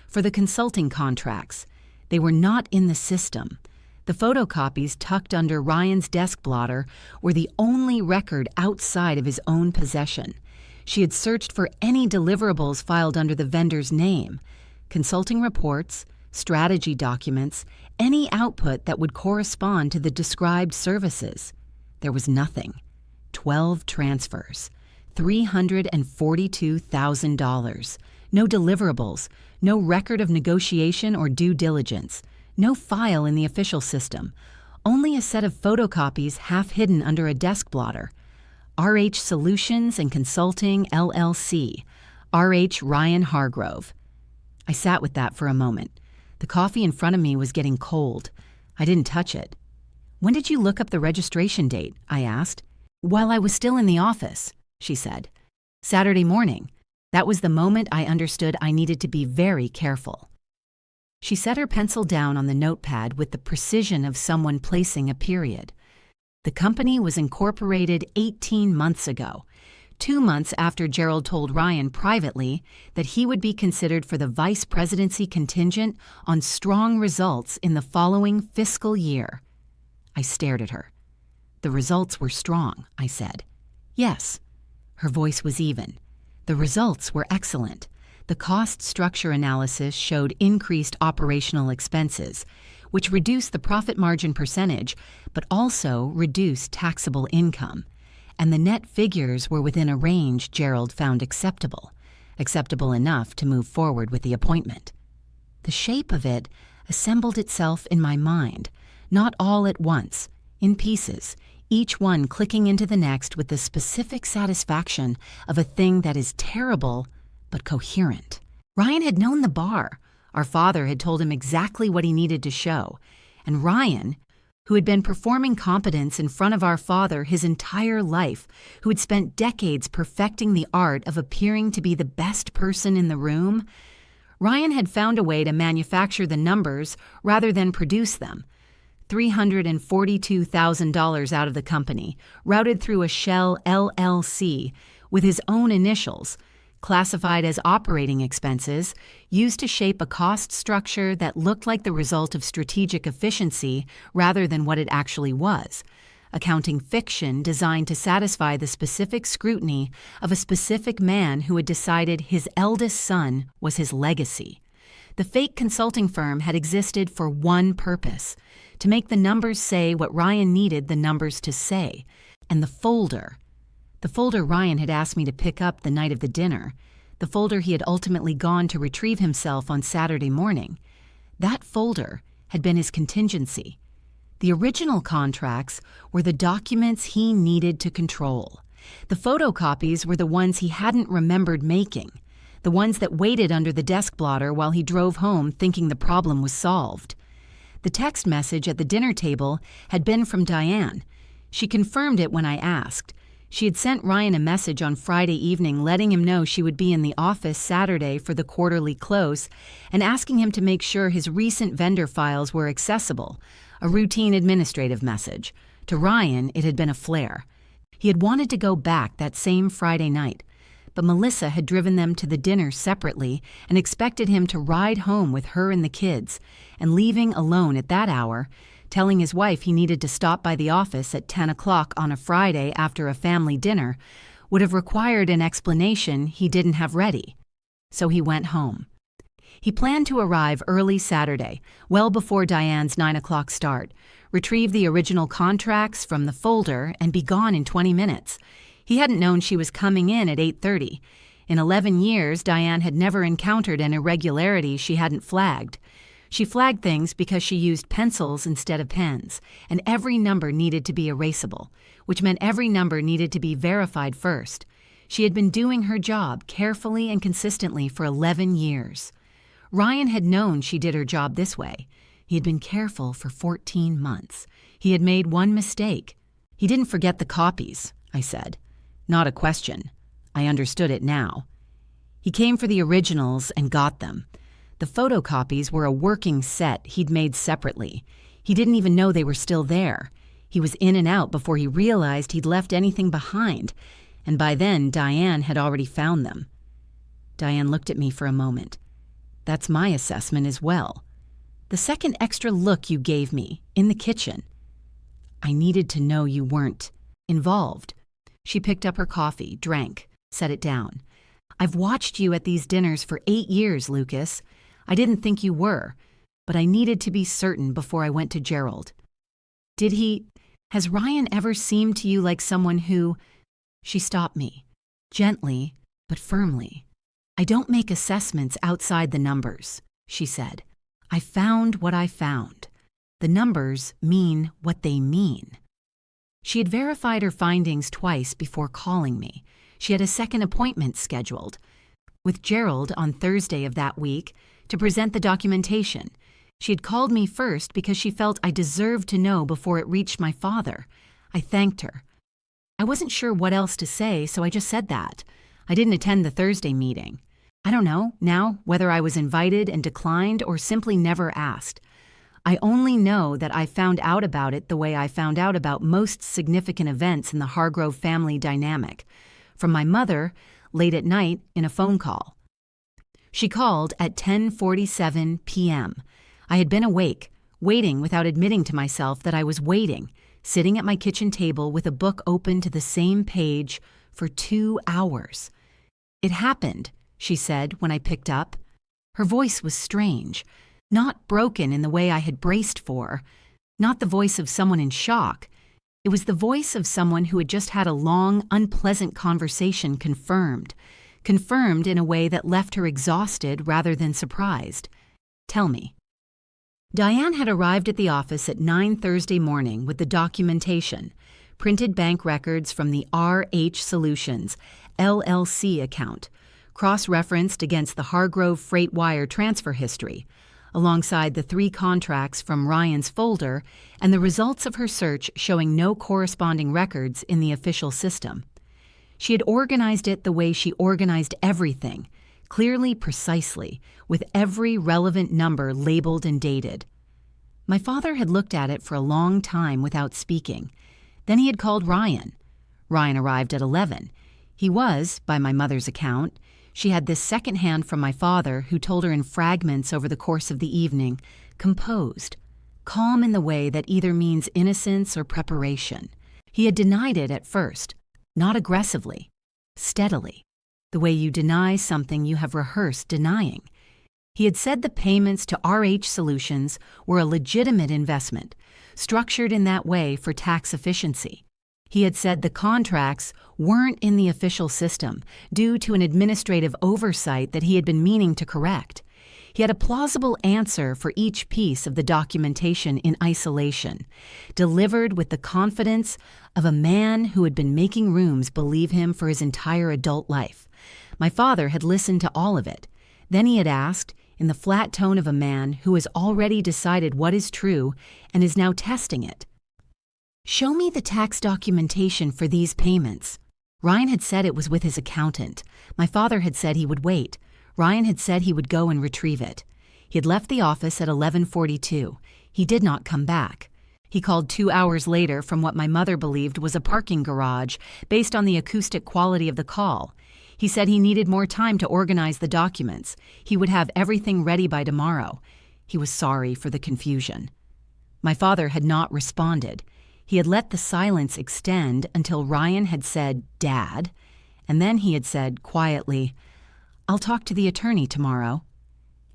A: for the consulting contracts. They were not in the system. The photocopies tucked under Ryan's desk blotter were the only record outside of his own possession. She had searched for any deliverables filed under the vendor's name, consulting reports, strategy documents, any output that would correspond to the described services. There was nothing. 12 transfers, $342,000. No deliverables, no record of negotiation or due diligence. No file in the official system, only a set of photocopies half hidden under a desk blotter. RH Solutions and Consulting LLC, RH Ryan Hargrove. I sat with that for a moment. The coffee in front of me was getting cold. I didn't touch it. "When did you look up the registration date?" I asked. "While I was still in the office," she said. "Saturday morning. That was the moment I understood I needed to be very careful." She set her pencil down on the notepad with the precision of someone placing a period. The company was incorporated 18 months ago, 2 months after Gerald told Ryan privately that he would be considered for the vice presidency contingent on strong results in the following fiscal year. I stared at her. "The results were strong," I said. "Yes." Her voice was even. "The results were excellent. The cost structure analysis showed increased operational expenses, which reduced the profit margin percentage, but also reduced taxable income. And the net figures were within a range Gerald found acceptable enough to move forward with the appointment. The shape of it, assembled itself in my mind, not all at once, in pieces, each one clicking into the next with the specific satisfaction of a thing that is terrible but coherent. Ryan had known the bar. Our father had told him exactly what he needed to show, and Ryan, who had been performing competence in front of our father his entire life, who had spent decades perfecting the art of appearing to be the best person in the room, Ryan had found a way to manufacture the numbers rather than produce them. $342,000 out of the company, routed through a shell LLC with his own initials, classified as operating expenses, used to shape a cost structure that looked like the result of strategic efficiency rather than what it actually was. Accounting fiction designed to satisfy the specific scrutiny of a specific man who had decided his eldest son was his legacy. The fake consulting firm had existed for one purpose: to make the numbers say what Ryan needed the numbers to say. And the folder Ryan had asked me to pick up the night of the dinner, the folder he had ultimately gone to retrieve himself on Saturday morning, that folder had been his contingency. The original contracts were the documents he needed to control. The photocopies were the ones he hadn't remembered making, the ones that waited under the desk blotter while he drove home thinking the problem was solved. The text message at the dinner table had been from Diane. She confirmed it when I asked. She had sent Ryan a message on Friday evening letting him know she would be in the office Saturday for the quarterly close and asking him to make sure his recent vendor files were accessible, a routine administrative message. To Ryan, it had been a flare. He had wanted to go back that same Friday night, but Melissa had driven them to the dinner separately and expected him to ride home with her and the kids, and leaving alone at that hour, telling his wife he needed to stop by the office at 10 o'clock on a Friday after a family dinner, would have required an explanation he didn't have ready. So he went home. He planned to arrive early Saturday, well before Diane's 9 o'clock start, retrieve the original contracts from the folder, and be gone in 20 minutes. He hadn't known she was coming in at 8:30. In 11 years, Diane had never encountered an irregularity she hadn't flagged. She flagged things because she used pencils instead of pens, and every number needed to be erasable, which meant every number needed to be verified first. She had been doing her job carefully and consistently for 11 years. Ryan had known she did her job this way. He had been careful for 14 months. He had made one mistake. He didn't forget the copies, I said. Not a question. I understood it now. He came for the originals and got them. The photocopies were a working set he'd made separately. He didn't even know they were still there. He was in and out before he realized he'd left anything behind, and by then Diane had already found them. Diane looked at me for a moment. That's my assessment as well. The second extra look you gave me, in the kitchen. I needed to know you weren't involved. She picked up her coffee, drank, set it down. I've watched you at these dinners for 8 years, Lucas. I didn't think you were, but I needed to be certain before I went to Gerald. Has Ryan ever seemed to you like someone who... She stopped me, gently but firmly. I don't make assessments outside the numbers, she said. I found what I found. The numbers mean what they mean. She had verified her findings twice before calling me. She had a second appointment scheduled with Gerald on Thursday of that week to present the documentation. She had called me first because she felt I deserved to know before it reached my father. I thanked her. I wasn't sure what else to say, so I just said that. I didn't attend the Thursday meeting. I don't know now whether I was invited and declined or simply never asked. I only know that I found out about it the way I found out about most significant events in the Hargrove family dynamic, from my mother late at night in a phone call. She called at 10:47 p.m. I had been awake, waiting without admitting to myself that I was waiting, sitting at my kitchen table with a book open to the same page for 2 hours. It happened, she said when I picked up. Her voice was strange, not broken in the way I had braced for, not the voice of someone in shock. It was the voice of someone who had just had a long, unpleasant conversation confirmed in a way that left her exhausted rather than surprised. Tell me. Diane had arrived at the office at 9 Thursday morning with the documentation, printed bank records from the RH Solutions, LLC account, cross-referenced against the Hargrove Freight Wire transfer history, alongside the 3 contracts from Ryan's folder and the results of her search showing no corresponding records in the official system. She had organized it the way she organized everything, clearly, precisely, with every relevant number labeled and dated. My father had looked at it for a long time without speaking. Then he had called Ryan. Ryan arrived at 11. He was, by my mother's account, she had this secondhand from my father, who told her in fragments over the course of the evening, composed, calm in the way that either means innocence or preparation. He had denied it at first, not aggressively, steadily, the way you deny something you have rehearsed denying. He had said the payments to RH Solutions were a legitimate investment, structured in that way for tax efficiency. He had said the contracts weren't in the official system due to an administrative oversight that he had been meaning to correct. He had a plausible answer for each piece of the documentation in isolation, delivered with the confidence of a man who had been making rooms believe him for his entire adult life. My father had listened to all of it. Then he had asked, in the flat tone of a man who has already decided what is true and is now testing it, "Show me the tax documentation for these payments." Ryan had said it was with his accountant. My father had said he would wait. Ryan had said he would go and retrieve it. He had left the office at 11:42. He did not come back. He called 2 hours later from what my mother believed was a parking garage based on the acoustic quality of the call. He said he needed more time to organize the documents. He would have everything ready by tomorrow. He was sorry for the confusion. My father had not responded. He had let the silence extend until Ryan had said, "Dad," and then he had said quietly, "I'll talk to the attorney tomorrow."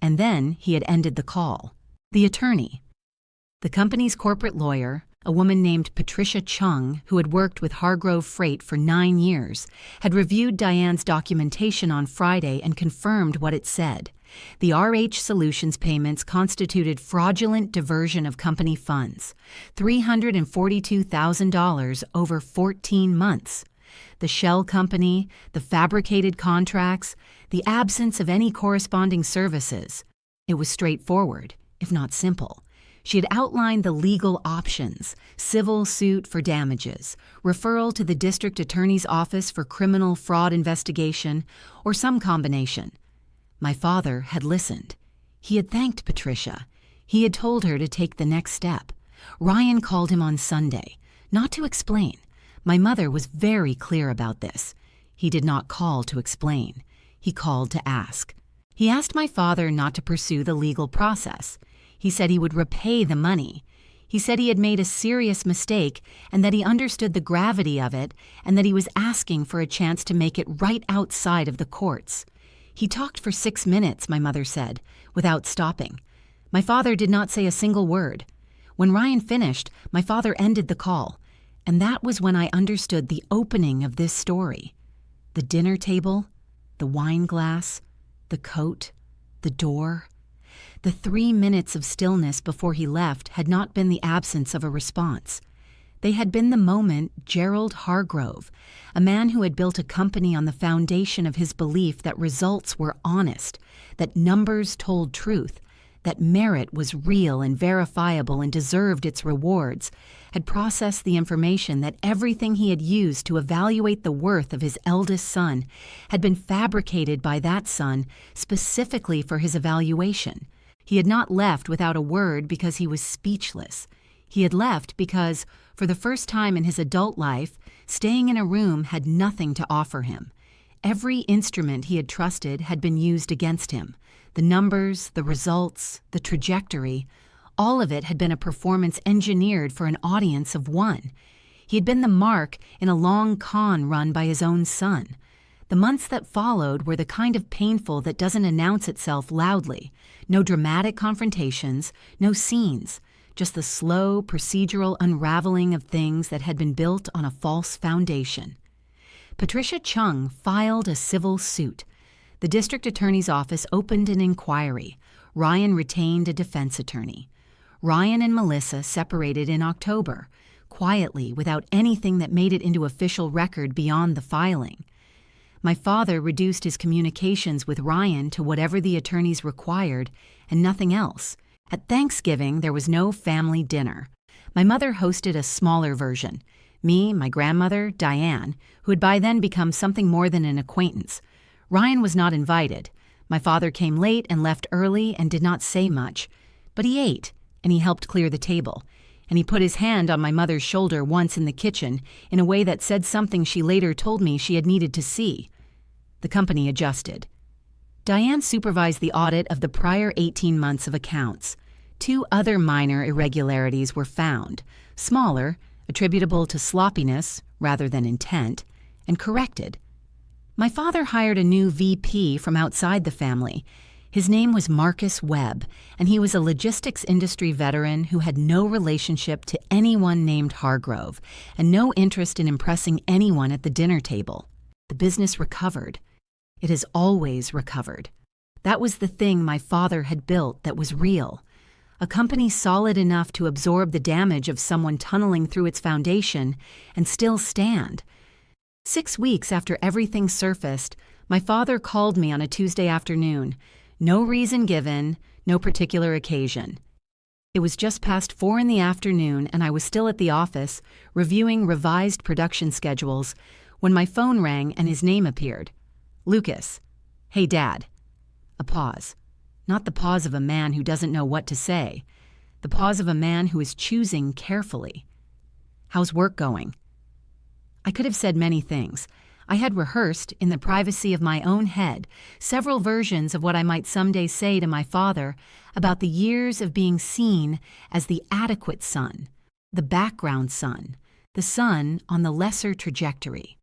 A: And then he had ended the call. The attorney, the company's corporate lawyer, a woman named Patricia Chung, who had worked with Hargrove Freight for 9 years, had reviewed Diane's documentation on Friday and confirmed what it said. The RH Solutions payments constituted fraudulent diversion of company funds, $342,000 over 14 months. The shell company, the fabricated contracts, the absence of any corresponding services. It was straightforward, if not simple. She had outlined the legal options: civil suit for damages, referral to the district attorney's office for criminal fraud investigation, or some combination. My father had listened. He had thanked Patricia. He had told her to take the next step. Ryan called him on Sunday, not to explain. My mother was very clear about this. He did not call to explain. He called to ask. He asked my father not to pursue the legal process. He said he would repay the money. He said he had made a serious mistake and that he understood the gravity of it and that he was asking for a chance to make it right outside of the courts. He talked for 6 minutes, my mother said, without stopping. My father did not say a single word. When Ryan finished, my father ended the call, and that was when I understood the opening of this story. The dinner table, the wine glass, the coat, the door. The 3 minutes of stillness before he left had not been the absence of a response. They had been the moment Gerald Hargrove, a man who had built a company on the foundation of his belief that results were honest, that numbers told truth, that merit was real and verifiable and deserved its rewards, had processed the information that everything he had used to evaluate the worth of his eldest son had been fabricated by that son specifically for his evaluation. He had not left without a word because he was speechless. He had left because, for the first time in his adult life, staying in a room had nothing to offer him. Every instrument he had trusted had been used against him. The numbers, the results, the trajectory, all of it had been a performance engineered for an audience of one. He had been the mark in a long con run by his own son. The months that followed were the kind of painful that doesn't announce itself loudly. No dramatic confrontations, no scenes, just the slow, procedural unraveling of things that had been built on a false foundation. Patricia Chung filed a civil suit. The district attorney's office opened an inquiry. Ryan retained a defense attorney. Ryan and Melissa separated in October, quietly, without anything that made it into official record beyond the filing. My father reduced his communications with Ryan to whatever the attorneys required and nothing else. At Thanksgiving, there was no family dinner. My mother hosted a smaller version. Me, my grandmother, Diane, who had by then become something more than an acquaintance. Ryan was not invited. My father came late and left early and did not say much. But he ate, and he helped clear the table. And he put his hand on my mother's shoulder once in the kitchen in a way that said something she later told me she had needed to see. The company adjusted. Diane supervised the audit of the prior 18 months of accounts. 2 other minor irregularities were found, smaller, attributable to sloppiness rather than intent, and corrected. My father hired a new VP from outside the family. His name was Marcus Webb, and he was a logistics industry veteran who had no relationship to anyone named Hargrove and no interest in impressing anyone at the dinner table. The business recovered. It has always recovered. That was the thing my father had built that was real. A company solid enough to absorb the damage of someone tunneling through its foundation and still stand. 6 weeks after everything surfaced, my father called me on a Tuesday afternoon. No reason given, no particular occasion. It was just past 4 in the afternoon and I was still at the office, reviewing revised production schedules, when my phone rang and his name appeared. Lucas. Hey, Dad. A pause. Not the pause of a man who doesn't know what to say. The pause of a man who is choosing carefully. How's work going? I could have said many things. I had rehearsed, in the privacy of my own head, several versions of what I might someday say to my father about the years of being seen as the adequate son, the background son, the son on the lesser trajectory.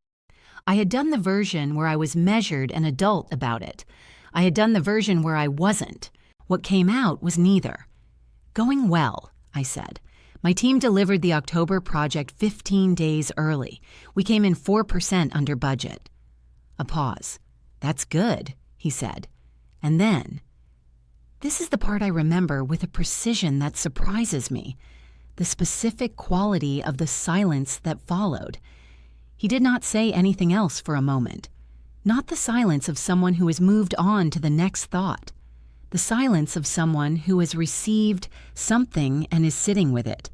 A: I had done the version where I was measured and adult about it. I had done the version where I wasn't. What came out was neither. Going well, I said. My team delivered the October project 15 days early. We came in 4% under budget. A pause. That's good, he said. And then, this is the part I remember with a precision that surprises me, the specific quality of the silence that followed. He did not say anything else for a moment. Not the silence of someone who has moved on to the next thought. The silence of someone who has received something and is sitting with it.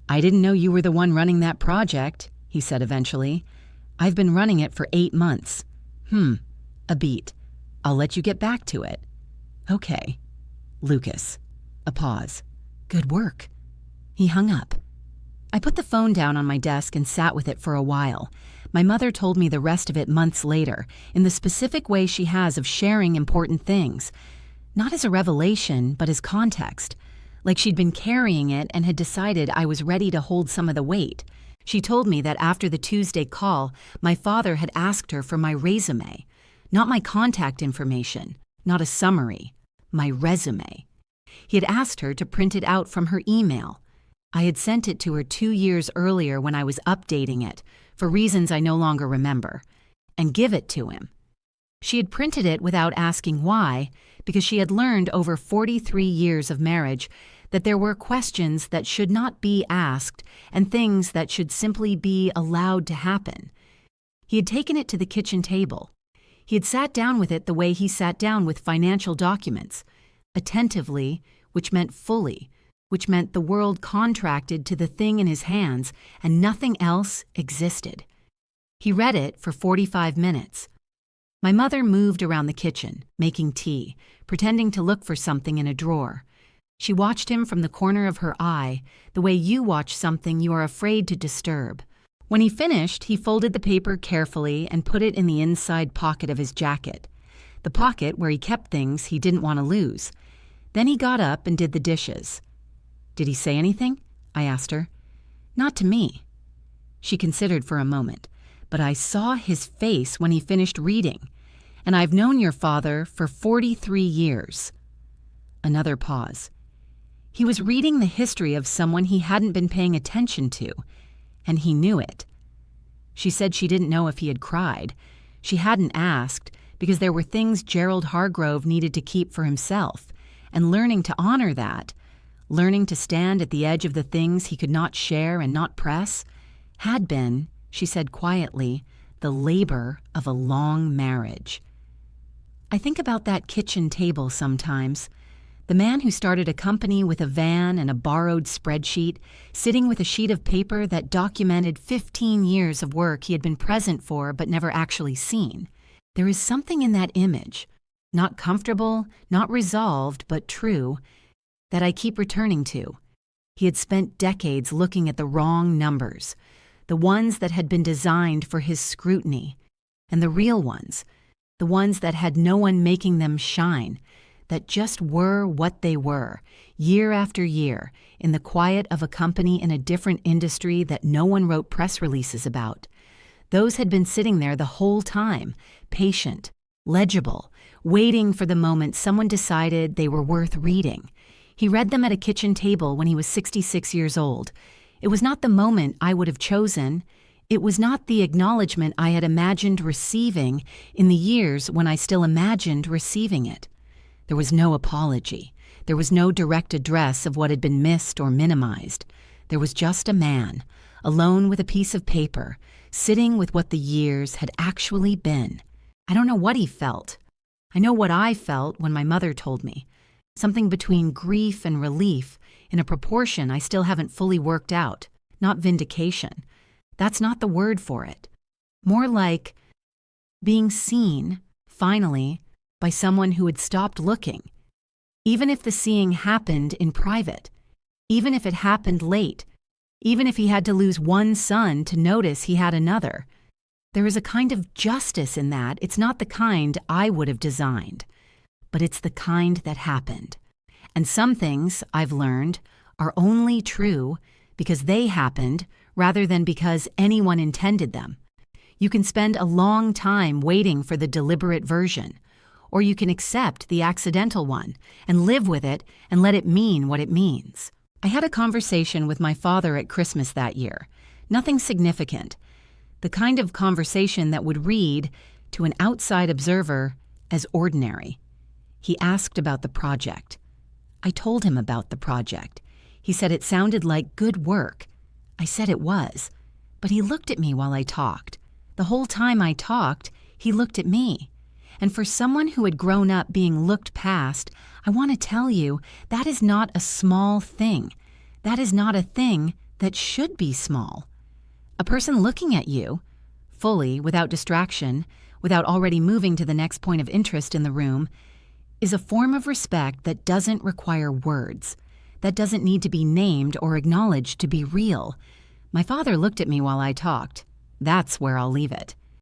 A: I didn't know you were the one running that project, he said eventually. I've been running it for 8 months. A beat. I'll let you get back to it. Okay. Lucas. A pause. Good work. He hung up. I put the phone down on my desk and sat with it for a while. My mother told me the rest of it months later, in the specific way she has of sharing important things. Not as a revelation, but as context. Like she'd been carrying it and had decided I was ready to hold some of the weight. She told me that after the Tuesday call, my father had asked her for my resume. Not my contact information, not a summary, my resume. He had asked her to print it out from her email. I had sent it to her 2 years earlier when I was updating it, for reasons I no longer remember, and give it to him. She had printed it without asking why, because she had learned over 43 years of marriage that there were questions that should not be asked and things that should simply be allowed to happen. He had taken it to the kitchen table. He had sat down with it the way he sat down with financial documents, attentively, which meant fully, which meant the world contracted to the thing in his hands and nothing else existed. He read it for 45 minutes. My mother moved around the kitchen, making tea, pretending to look for something in a drawer. She watched him from the corner of her eye, the way you watch something you are afraid to disturb. When he finished, he folded the paper carefully and put it in the inside pocket of his jacket, the pocket where he kept things he didn't want to lose. Then he got up and did the dishes. Did he say anything? I asked her. Not to me. She considered for a moment, but I saw his face when he finished reading, and I've known your father for 43 years. Another pause. He was reading the history of someone he hadn't been paying attention to, and he knew it. She said she didn't know if he had cried. She hadn't asked, because there were things Gerald Hargrove needed to keep for himself, and learning to honor that, learning to stand at the edge of the things he could not share and not press, had been, she said quietly, the labor of a long marriage. I think about that kitchen table sometimes. The man who started a company with a van and a borrowed spreadsheet, sitting with a sheet of paper that documented 15 years of work he had been present for but never actually seen. There is something in that image, not comfortable, not resolved, but true, that I keep returning to. He had spent decades looking at the wrong numbers, the ones that had been designed for his scrutiny, and the real ones, the ones that had no one making them shine, that just were what they were, year after year, in the quiet of a company in a different industry that no one wrote press releases about. Those had been sitting there the whole time, patient, legible, waiting for the moment someone decided they were worth reading. He read them at a kitchen table when he was 66 years old. It was not the moment I would have chosen. It was not the acknowledgement I had imagined receiving in the years when I still imagined receiving it. There was no apology. There was no direct address of what had been missed or minimized. There was just a man, alone with a piece of paper, sitting with what the years had actually been. I don't know what he felt. I know what I felt when my mother told me. Something between grief and relief in a proportion I still haven't fully worked out. Not vindication. That's not the word for it. More like being seen, finally, by someone who had stopped looking. Even if the seeing happened in private, even if it happened late, even if he had to lose one son to notice he had another. There is a kind of justice in that. It's not the kind I would have designed, but it's the kind that happened. And some things, I've learned, are only true because they happened rather than because anyone intended them. You can spend a long time waiting for the deliberate version, or you can accept the accidental one and live with it and let it mean what it means. I had a conversation with my father at Christmas that year. Nothing significant. The kind of conversation that would read, to an outside observer, as ordinary. He asked about the project. I told him about the project. He said it sounded like good work. I said it was. But he looked at me while I talked. The whole time I talked, he looked at me. And for someone who had grown up being looked past, I want to tell you, that is not a small thing. That is not a thing that should be small. A person looking at you, fully, without distraction, without already moving to the next point of interest in the room, is a form of respect that doesn't require words, that doesn't need to be named or acknowledged to be real. My father looked at me while I talked. That's where I'll leave it.